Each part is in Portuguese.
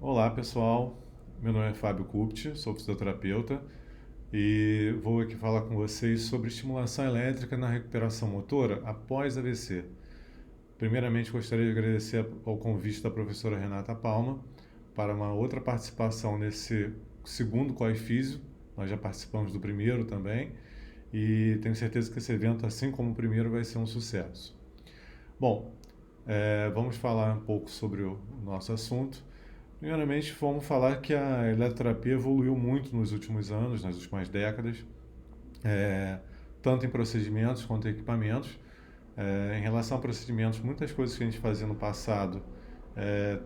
Olá pessoal, meu nome é Fábio Kupti, sou fisioterapeuta e vou aqui falar com vocês sobre estimulação elétrica na recuperação motora após AVC. Primeiramente, gostaria de agradecer ao convite da professora Renata Palma para uma outra participação nesse segundo COI Físio. Nós já participamos do primeiro também e tenho certeza que esse evento, assim como o primeiro, vai ser um sucesso. Bom, vamos falar um pouco sobre o nosso assunto. Primeiramente, vamos falar que a eletroterapia evoluiu muito nos últimos anos, nas últimas décadas, é, tanto em procedimentos quanto em equipamentos. Em relação a procedimentos, muitas coisas que a gente fazia no passado,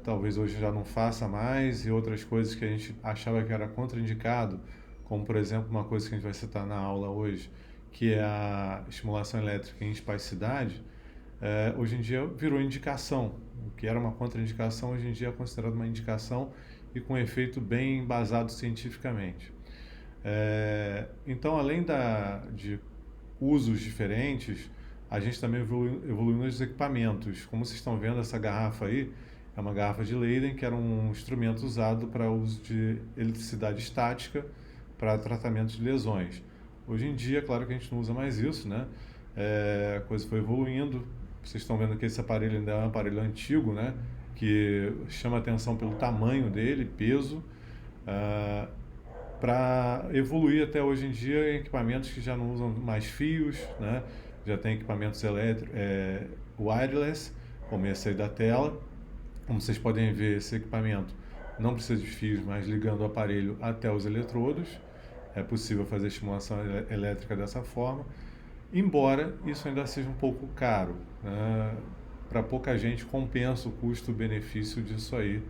talvez hoje já não faça mais, e outras coisas que a gente achava que era contraindicado, como por exemplo uma coisa que a gente vai citar na aula hoje, que é a estimulação elétrica em espasticidade, hoje em dia virou indicação. O que era uma contraindicação, hoje em dia é considerado uma indicação e com efeito bem embasado cientificamente. Então, além de usos diferentes, a gente também evoluiu nos equipamentos. Como vocês estão vendo, essa garrafa aí é uma garrafa de Leyden, que era um instrumento usado para uso de eletricidade estática para tratamento de lesões. Hoje em dia, claro que a gente não usa mais isso, né? A coisa foi evoluindo. Vocês estão vendo que esse aparelho ainda é um aparelho antigo, né? Que chama atenção pelo tamanho dele, peso, para evoluir até hoje em dia em equipamentos que já não usam mais fios, né? Já tem equipamentos elétricos, wireless, como esse aí da tela. Como vocês podem ver, esse equipamento não precisa de fios, mas ligando o aparelho até os eletrodos. É possível fazer estimulação elétrica dessa forma, embora isso ainda seja um pouco caro, né? Para pouca gente compensa o custo-benefício disso aí,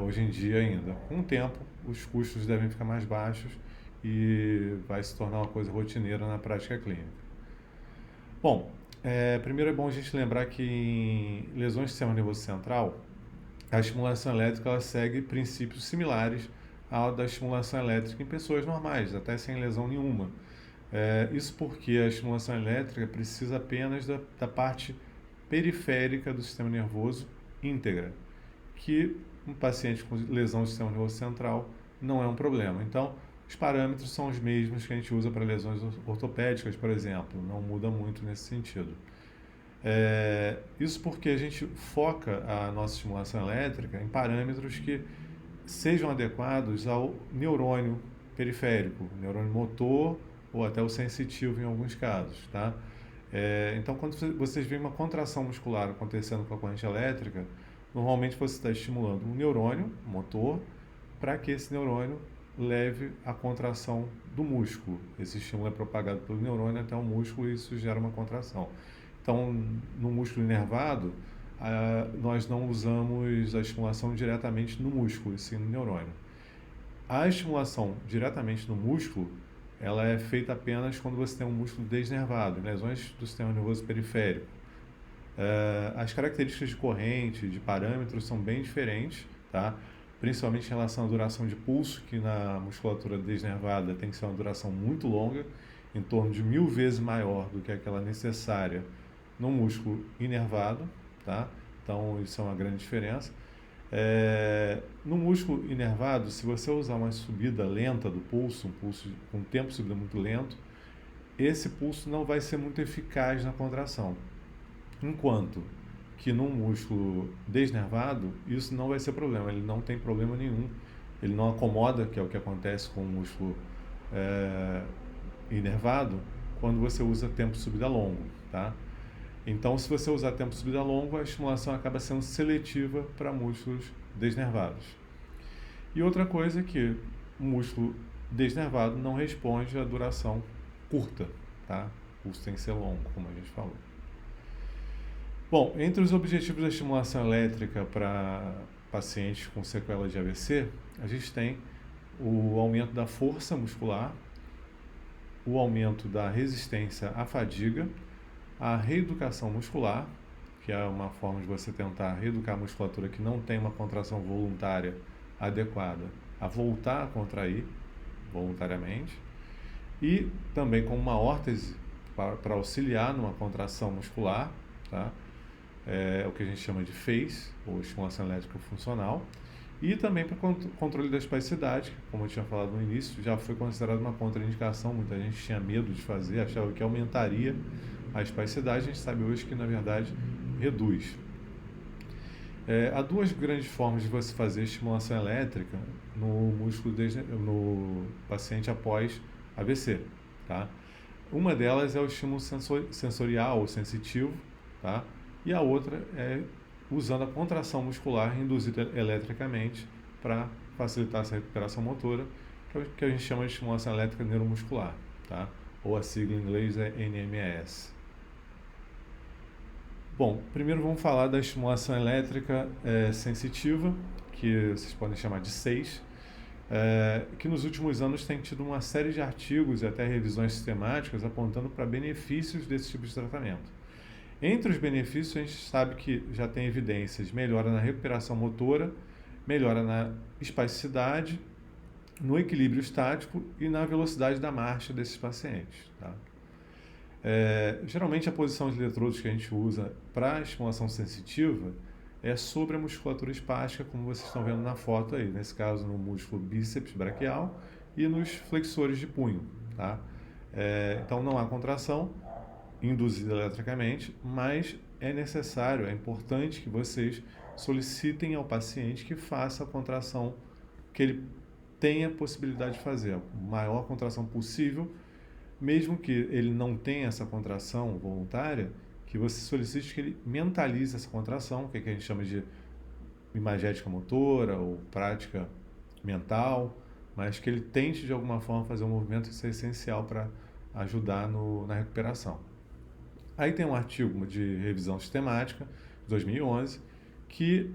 hoje em dia ainda. Com o tempo, os custos devem ficar mais baixos e vai se tornar uma coisa rotineira na prática clínica. Bom, primeiro é bom a gente lembrar que em lesões do sistema nervoso central, a estimulação elétrica ela segue princípios similares à da estimulação elétrica em pessoas normais, até sem lesão nenhuma. Isso porque a estimulação elétrica precisa apenas da parte periférica do sistema nervoso íntegra, que um paciente com lesão do sistema nervoso central não é um problema. Então, os parâmetros são os mesmos que a gente usa para lesões ortopédicas, por exemplo, não muda muito nesse sentido. Isso porque a gente foca a nossa estimulação elétrica em parâmetros que sejam adequados ao neurônio periférico, neurônio motor ou até o sensitivo em alguns casos, tá? Então, quando vocês veem uma contração muscular acontecendo com a corrente elétrica, normalmente você está estimulando um neurônio motor para que esse neurônio leve a contração do músculo. Esse estímulo é propagado pelo neurônio até o músculo e isso gera uma contração. Então, no músculo inervado, nós não usamos a estimulação diretamente no músculo, e sim no neurônio. A estimulação diretamente no músculo, ela é feita apenas quando você tem um músculo desnervado, lesões do sistema nervoso periférico. As características de corrente, de parâmetros são bem diferentes, tá? Principalmente em relação à duração de pulso, que na musculatura desnervada tem que ser uma duração muito longa, em torno de 1000 vezes maior do que aquela necessária no músculo inervado, tá? Então isso é uma grande diferença. No músculo inervado, se você usar uma subida lenta do pulso, um pulso com tempo de subida muito lento, esse pulso não vai ser muito eficaz na contração. Enquanto que num músculo desnervado, isso não vai ser problema, ele não tem problema nenhum, ele não acomoda, que é o que acontece com o músculo inervado, quando você usa tempo de subida longo, tá? Então, se você usar tempo de subida longo, a estimulação acaba sendo seletiva para músculos desnervados. E outra coisa é que o músculo desnervado não responde a duração curta, tá? O pulso tem que ser longo, como a gente falou. Bom, entre os objetivos da estimulação elétrica para pacientes com sequela de AVC, a gente tem o aumento da força muscular, o aumento da resistência à fadiga, a reeducação muscular, que é uma forma de você tentar reeducar a musculatura que não tem uma contração voluntária adequada a voltar a contrair voluntariamente, e também com uma órtese para auxiliar numa contração muscular, tá? É o que a gente chama de FACE, ou estimulação elétrica funcional, E também para controle da espasticidade, que, como eu tinha falado no início, já foi considerado uma contraindicação. Muita gente tinha medo de fazer, achava que aumentaria a espasticidade. A gente sabe hoje que, na verdade, reduz. Há duas grandes formas de você fazer estimulação elétrica no músculo no paciente após AVC. Tá? Uma delas é o estímulo sensorial ou sensitivo, tá? E a outra é usando a contração muscular induzida eletricamente para facilitar essa recuperação motora, que a gente chama de estimulação elétrica neuromuscular, tá? Ou a sigla em inglês é NMES. Bom, primeiro vamos falar da estimulação elétrica sensitiva, que vocês podem chamar de SEIS, que nos últimos anos tem tido uma série de artigos e até revisões sistemáticas apontando para benefícios desse tipo de tratamento. Entre os benefícios, a gente sabe que já tem evidências, melhora na recuperação motora, melhora na espasticidade, no equilíbrio estático e na velocidade da marcha desses pacientes. Tá? Geralmente a posição de eletrodos que a gente usa para estimulação sensitiva é sobre a musculatura espástica, como vocês estão vendo na foto aí, nesse caso no músculo bíceps braquial e nos flexores de punho. Tá? Então não há contração induzida eletricamente, mas é necessário, é importante que vocês solicitem ao paciente que faça a contração que ele tenha possibilidade de fazer, a maior contração possível, mesmo que ele não tenha essa contração voluntária, que você solicite que ele mentalize essa contração, que é que a gente chama de imagética motora ou prática mental, mas que ele tente de alguma forma fazer um movimento, isso é essencial para ajudar na recuperação. Aí tem um artigo de revisão sistemática, de 2011, que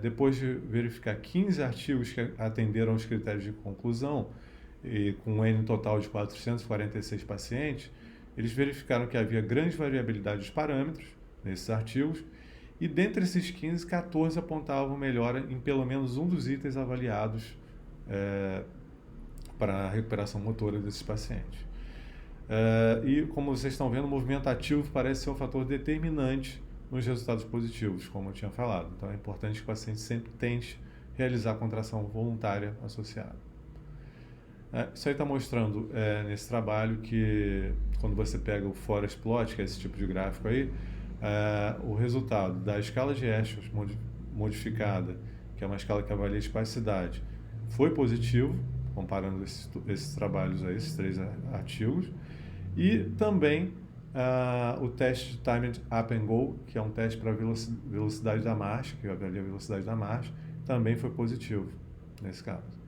depois de verificar 15 artigos que atenderam os critérios de conclusão, e com um N total de 446 pacientes, eles verificaram que havia grande variabilidade dos parâmetros nesses artigos, e dentre esses 15, 14 apontavam melhora em pelo menos um dos itens avaliados para a recuperação motora desses pacientes. E como vocês estão vendo, o movimento ativo parece ser um fator determinante nos resultados positivos, como eu tinha falado. Então é importante que o paciente sempre tente realizar a contração voluntária associada. Isso aí está mostrando nesse trabalho que quando você pega o Forest Plot, que é esse tipo de gráfico aí, o resultado da escala de Ashworth modificada, que é uma escala que avalia a espasticidade, foi positivo, comparando esses trabalhos a esses três artigos. E também o teste de Timed Up and Go, que é um teste para velocidade da marcha, que avalia a velocidade da marcha, também foi positivo nesse caso.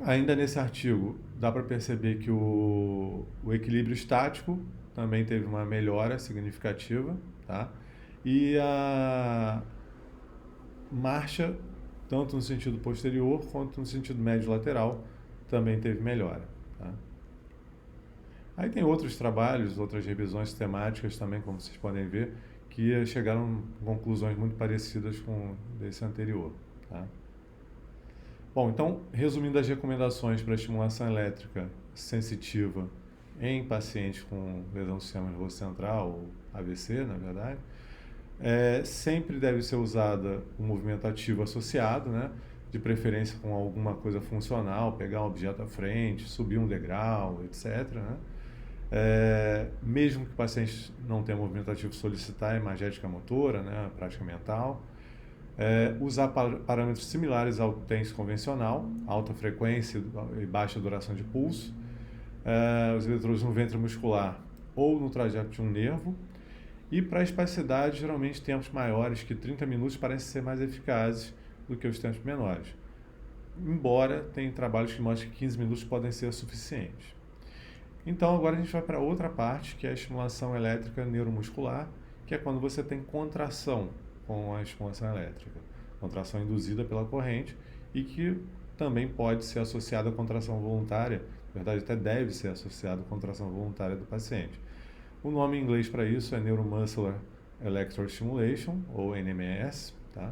Ainda nesse artigo, dá para perceber que o equilíbrio estático também teve uma melhora significativa, tá? E a marcha, tanto no sentido posterior quanto no sentido médio-lateral, também teve melhora. Tá? Aí tem outros trabalhos, outras revisões sistemáticas também, como vocês podem ver, que chegaram a conclusões muito parecidas com esse anterior. Tá? Bom, então, resumindo as recomendações para estimulação elétrica sensitiva em pacientes com lesão do sistema nervoso central, ou AVC, na verdade, sempre deve ser usada o movimento ativo associado, né? De preferência com alguma coisa funcional, pegar um objeto à frente, subir um degrau, etc. Né? Mesmo que o paciente não tenha movimento ativo, solicitar a imagética motora, né? A prática mental. Usar parâmetros similares ao TENS convencional, alta frequência e baixa duração de pulso, os eletrodos no ventre muscular ou no trajeto de um nervo, e para a espasticidade, geralmente tempos maiores que 30 minutos parecem ser mais eficazes do que os tempos menores, embora tem trabalhos que mostram que 15 minutos podem ser suficientes. Então agora a gente vai para outra parte, que é a estimulação elétrica neuromuscular, que é quando você tem contração com a estimulação elétrica, contração induzida pela corrente, e que também pode ser associada à contração voluntária, na verdade até deve ser associada à contração voluntária do paciente. O nome em inglês para isso é Neuromuscular Electrostimulation, ou NMES. Tá?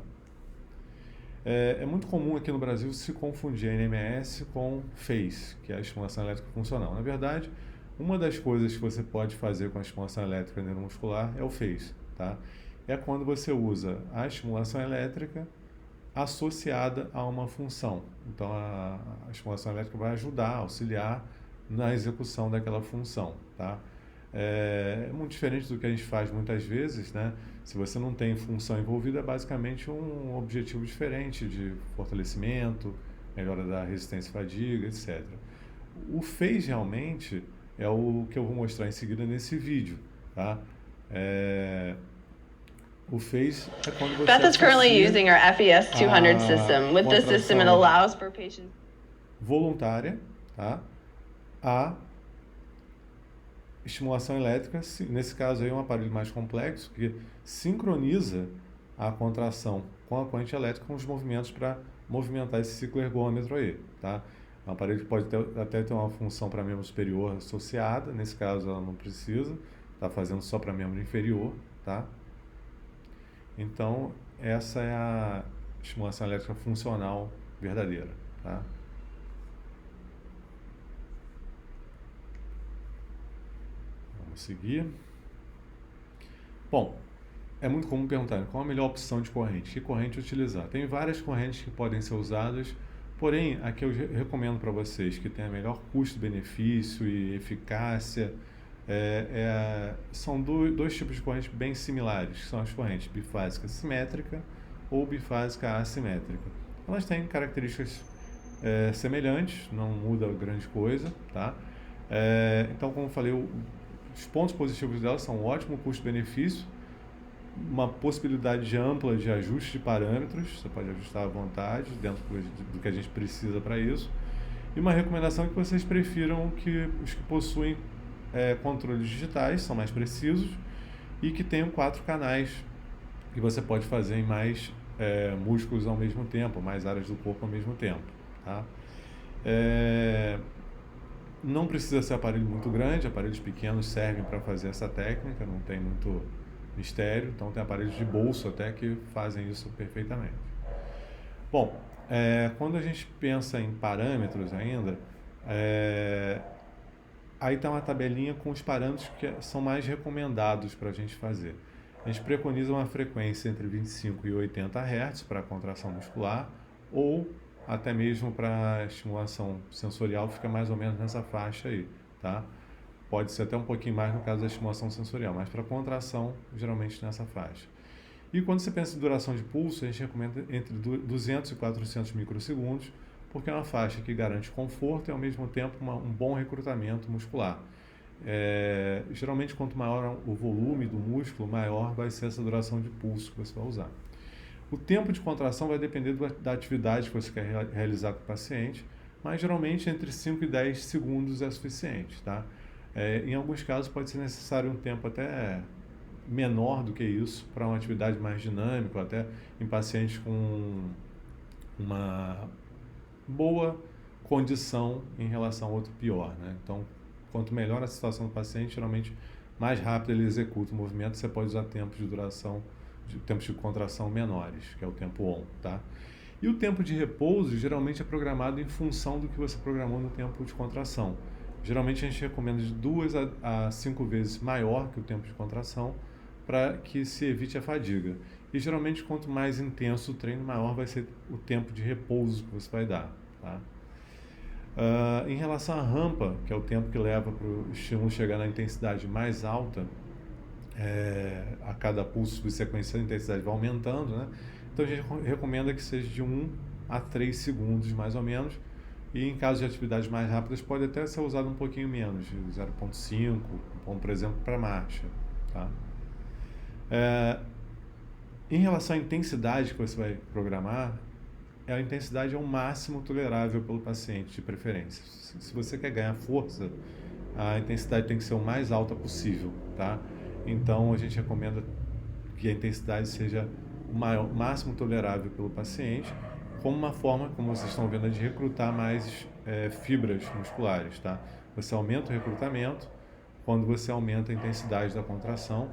É muito comum aqui no Brasil se confundir a NMES com FACE, que é a estimulação elétrica funcional. Na verdade, uma das coisas que você pode fazer com a estimulação elétrica neuromuscular é o FACE. Tá? é quando você usa a estimulação elétrica associada a uma função. Então, a estimulação elétrica vai ajudar, auxiliar na execução daquela função, tá? É muito diferente do que a gente faz muitas vezes, né? Se você não tem função envolvida, é basicamente um objetivo diferente de fortalecimento, melhora da resistência e fadiga, etc. O phase realmente é o que eu vou mostrar em seguida nesse vídeo, tá? O phase é quando você Beth is currently associa using our FES 200 a system. With this system, it contração allows for patients. voluntária, tá? A estimulação elétrica, nesse caso aí é um aparelho mais complexo, que sincroniza a contração com a corrente elétrica com os movimentos para movimentar esse ciclo ergômetro aí, tá? É um aparelho que pode até ter uma função para membro superior associada, nesse caso ela não precisa, está fazendo só para membro inferior, tá? Então, essa é a estimulação elétrica funcional verdadeira, tá? Vamos seguir. Bom, é muito comum perguntar qual a melhor opção de corrente, que corrente utilizar. Tem várias correntes que podem ser usadas, porém, a que eu recomendo para vocês, que tem a melhor custo-benefício e eficácia, são dois tipos de corrente bem similares, que são as correntes bifásica simétrica ou bifásica assimétrica. Elas têm características semelhantes, não muda grande coisa, tá? Então, como eu falei, os pontos positivos delas são um ótimo custo-benefício, uma possibilidade ampla de ajuste de parâmetros, você pode ajustar à vontade, dentro do que a gente precisa para isso, e uma recomendação é que vocês prefiram os que possuem controles digitais, são mais precisos, e que tenham 4 canais, que você pode fazer em mais músculos ao mesmo tempo, mais áreas do corpo ao mesmo tempo, tá? Não precisa ser aparelho muito grande, aparelhos pequenos servem para fazer essa técnica, não tem muito mistério, então tem aparelhos de bolso até que fazem isso perfeitamente. Bom, quando a gente pensa em parâmetros ainda, aí está uma tabelinha com os parâmetros que são mais recomendados para a gente fazer. A gente preconiza uma frequência entre 25 e 80 Hz para a contração muscular, ou até mesmo para estimulação sensorial fica mais ou menos nessa faixa aí, tá? Pode ser até um pouquinho mais no caso da estimulação sensorial, mas para contração, geralmente nessa faixa. E quando você pensa em duração de pulso, a gente recomenda entre 200 e 400 microsegundos, porque é uma faixa que garante conforto e ao mesmo tempo um bom recrutamento muscular. Geralmente, quanto maior o volume do músculo, maior vai ser essa duração de pulso que você vai usar. O tempo de contração vai depender da atividade que você quer realizar com o paciente, mas geralmente entre 5 e 10 segundos é suficiente, tá? Em alguns casos pode ser necessário um tempo até menor do que isso para uma atividade mais dinâmica, ou até em pacientes com uma boa condição em relação a outro pior, né? Então, quanto melhor a situação do paciente, geralmente mais rápido ele executa o movimento, você pode usar tempos de duração, tempos de contração menores, que é o tempo ON, tá? E o tempo de repouso geralmente é programado em função do que você programou no tempo de contração. Geralmente a gente recomenda de 2 a 5 vezes maior que o tempo de contração para que se evite a fadiga. E geralmente quanto mais intenso o treino, maior vai ser o tempo de repouso que você vai dar, tá? Em relação à rampa, que é o tempo que leva para o estímulo chegar na intensidade mais alta, a cada pulso subsequência a intensidade vai aumentando, né? Então a gente recomenda que seja de 1 a 3 segundos mais ou menos, e em caso de atividades mais rápidas pode até ser usado um pouquinho menos, de 0,5, por exemplo, para marcha, tá? Em relação à intensidade que você vai programar, a intensidade é o máximo tolerável pelo paciente, de preferência. Se você quer ganhar força, a intensidade tem que ser o mais alta possível, tá? Então, a gente recomenda que a intensidade seja o máximo tolerável pelo paciente, como uma forma, como vocês estão vendo, de recrutar mais fibras musculares, tá? Você aumenta o recrutamento quando você aumenta a intensidade da contração.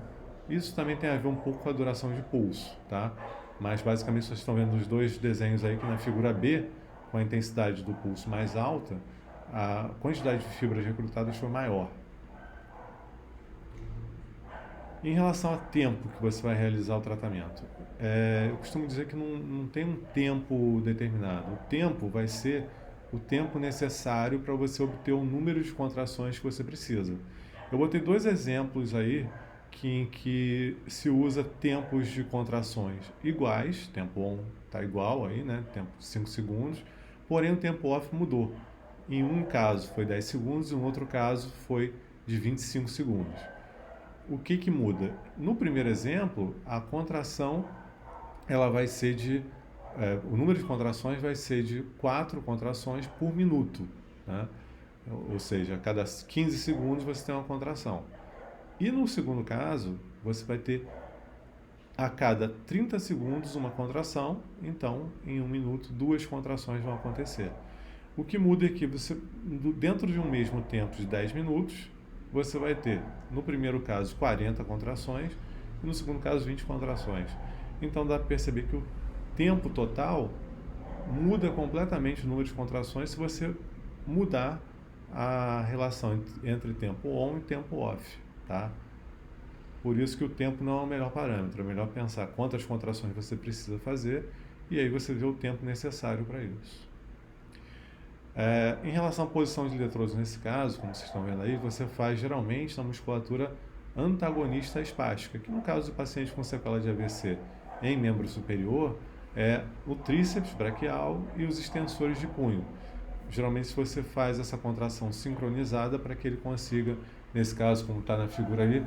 Isso também tem a ver um pouco com a duração de pulso, tá? Mas basicamente vocês estão vendo os dois desenhos aí que na figura B, com a intensidade do pulso mais alta, a quantidade de fibras recrutadas foi maior. Em relação ao tempo que você vai realizar o tratamento, eu costumo dizer que não tem um tempo determinado. O tempo vai ser o tempo necessário para você obter o número de contrações que você precisa. Eu botei dois exemplos aí em que se usa tempos de contrações iguais, tempo on está igual aí, né? Tempo 5 segundos, porém o tempo off mudou. Em um caso foi 10 segundos, em outro caso foi de 25 segundos. O que muda? No primeiro exemplo, a contração ela vai ser o número de contrações vai ser de 4 contrações por minuto, né? Ou seja, a cada 15 segundos você tem uma contração. E no segundo caso, você vai ter a cada 30 segundos uma contração, então em um minuto 2 contrações vão acontecer. O que muda é que você, dentro de um mesmo tempo de 10 minutos, você vai ter, no primeiro caso, 40 contrações e no segundo caso, 20 contrações. Então dá para perceber que o tempo total muda completamente o número de contrações se você mudar a relação entre tempo on e tempo off, tá? Por isso que o tempo não é o melhor parâmetro, é melhor pensar quantas contrações você precisa fazer e aí você vê o tempo necessário para isso. Em relação à posição de eletrodos nesse caso, como vocês estão vendo aí, você faz geralmente na musculatura antagonista espástica, que no caso do paciente com sequela de AVC em membro superior, é o tríceps braquial e os extensores de punho. Geralmente se você faz essa contração sincronizada para que ele consiga, nesse caso como está na figura ali,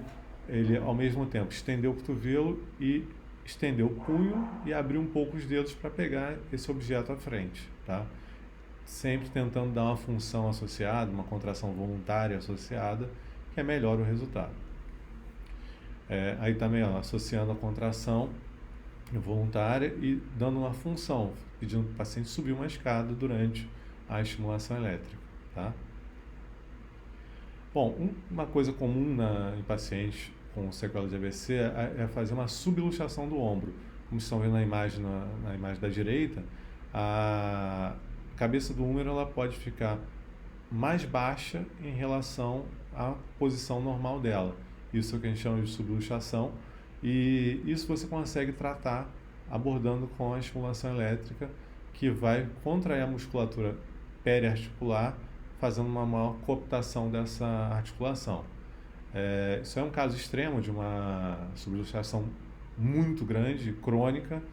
ele ao mesmo tempo estender o cotovelo e estender o punho e abrir um pouco os dedos para pegar esse objeto à frente, tá? Sempre tentando dar uma função associada, uma contração voluntária associada, que é melhor o resultado. Aí também associando a contração voluntária e dando uma função, pedindo para o paciente subir uma escada durante a estimulação elétrica, tá? Bom, uma coisa comum em pacientes com sequela de AVC é fazer uma subluxação do ombro. Como vocês estão vendo na imagem da direita, a cabeça do húmero ela pode ficar mais baixa em relação à posição normal dela. Isso é o que a gente chama de subluxação e isso você consegue tratar abordando com a estimulação elétrica, que vai contrair a musculatura periarticular, fazendo uma maior cooptação dessa articulação. Isso é um caso extremo de uma subluxação muito grande, crônica.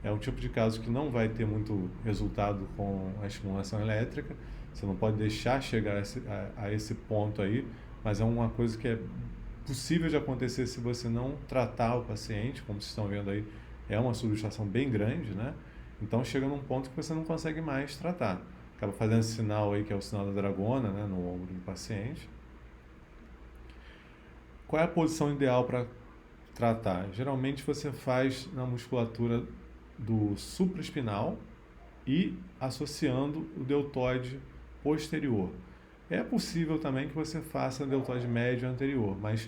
É um tipo de caso que não vai ter muito resultado com a estimulação elétrica. Você não pode deixar chegar a esse ponto aí, mas é uma coisa que é possível de acontecer se você não tratar o paciente. Como vocês estão vendo aí, é uma subluxação bem grande, né? Então chega num ponto que você não consegue mais tratar. Acaba fazendo esse sinal aí, que é o sinal da dragona, né, no ombro do paciente. Qual é a posição ideal para tratar? Geralmente você faz na musculatura do supraespinal e associando o deltoide posterior. É possível também que você faça deltoide médio anterior, mas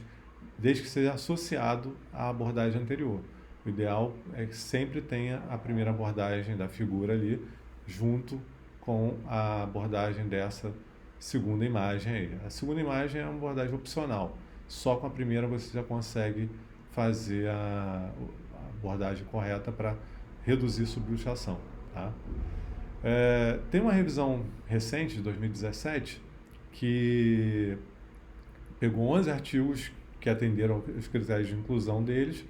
desde que seja associado à abordagem anterior. O ideal é que sempre tenha a primeira abordagem da figura ali junto com a abordagem dessa segunda imagem aí. A segunda imagem é uma abordagem opcional. Só com a primeira você já consegue fazer a abordagem correta para reduzir subluxação, tá? Tem uma revisão recente, de 2017, que pegou 11 artigos que atenderam os critérios de inclusão deles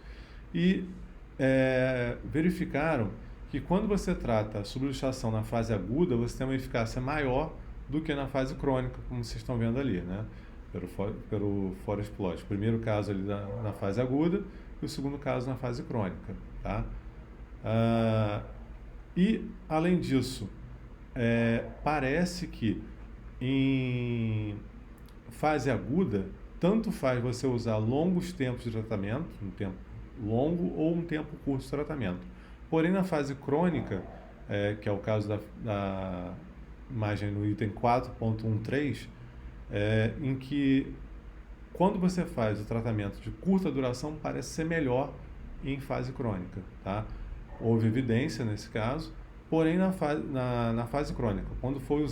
e verificaram que quando você trata a subluxação na fase aguda, você tem uma eficácia maior do que na fase crônica, como vocês estão vendo ali, né? Pelo Forest Plot. O primeiro caso ali na fase aguda e o segundo caso na fase crônica, tá? E, além disso, parece que em fase aguda, tanto faz você usar longos tempos de tratamento, um tempo longo ou um tempo curto de tratamento. Porém, na fase crônica, que é o caso da imagem no item 4.13, em que quando você faz o tratamento de curta duração, parece ser melhor em fase crônica, tá? Houve evidência nesse caso, porém na fase crônica, quando foi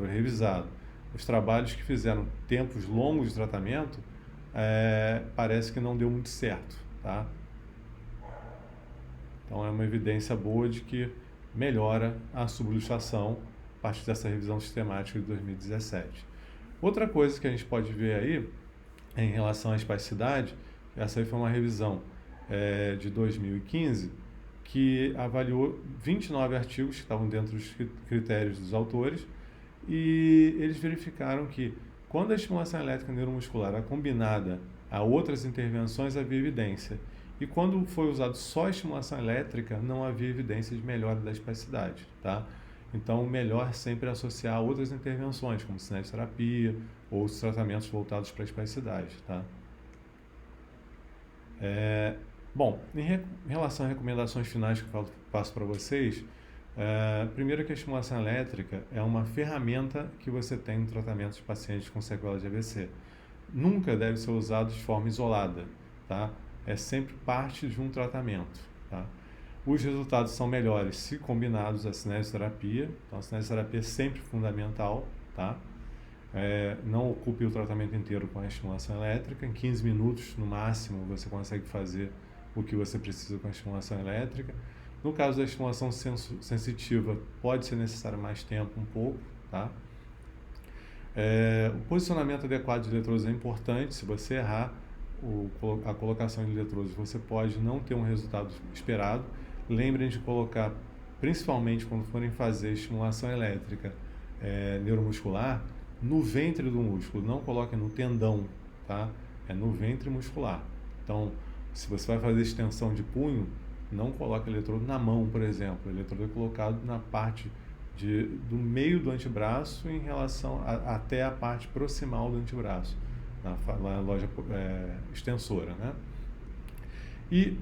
revisado os trabalhos que fizeram tempos longos de tratamento, parece que não deu muito certo, tá? Então é uma evidência boa de que melhora a subluxação a partir dessa revisão sistemática de 2017. Outra coisa que a gente pode ver aí em relação à espasticidade, essa aí foi uma revisão de 2015 que avaliou 29 artigos que estavam dentro dos critérios dos autores e eles verificaram que quando a estimulação elétrica neuromuscular é combinada a outras intervenções, havia evidência. E quando foi usado só a estimulação elétrica, não havia evidência de melhora da espasticidade, tá? Então, o melhor é sempre associar a outras intervenções, como cinesioterapia ou os tratamentos voltados para a espasticidade, tá? Bom, em relação a recomendações finais que eu passo para vocês, primeiro que a estimulação elétrica é uma ferramenta que você tem no tratamento de pacientes com sequelas de AVC. Nunca deve ser usado de forma isolada, tá? É sempre parte de um tratamento, tá? Os resultados são melhores se combinados à cinesioterapia, então a cinesioterapia é sempre fundamental, tá? Não ocupe o tratamento inteiro com a estimulação elétrica, em 15 minutos no máximo você consegue fazer o que você precisa com a estimulação elétrica. No caso da estimulação sensitiva, pode ser necessário mais tempo, um pouco, tá? O posicionamento adequado de eletrodos é importante. Se você errar a colocação de eletrodos, você pode não ter um resultado esperado. Lembrem de colocar, principalmente quando forem fazer estimulação elétrica neuromuscular, no ventre do músculo. Não coloquem no tendão, tá? É no ventre muscular. Então, se você vai fazer extensão de punho, não coloque eletrodo na mão, por exemplo. O eletrodo é colocado na parte do meio do antebraço em relação até a parte proximal do antebraço, na loja extensora, né? E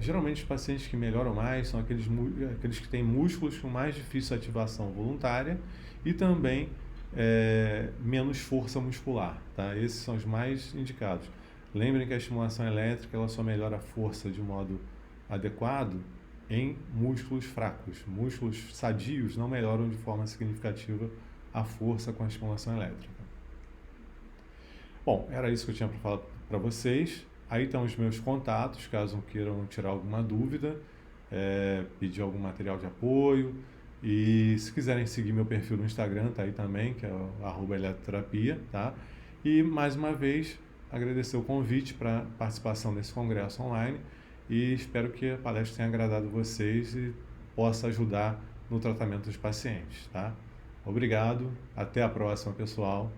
geralmente os pacientes que melhoram mais são aqueles que têm músculos com mais difícil ativação voluntária e também menos força muscular, tá? Esses são os mais indicados. Lembrem que a estimulação elétrica ela só melhora a força de modo adequado em músculos fracos. Músculos sadios não melhoram de forma significativa a força com a estimulação elétrica. Bom, era isso que eu tinha para falar para vocês. Aí estão os meus contatos, caso queiram tirar alguma dúvida, pedir algum material de apoio. E se quiserem seguir meu perfil no Instagram, tá aí também, que é o @eletroterapia, tá? E mais uma vez, agradecer o convite para participação desse congresso online e espero que a palestra tenha agradado vocês e possa ajudar no tratamento dos pacientes, tá? Obrigado, até a próxima, pessoal.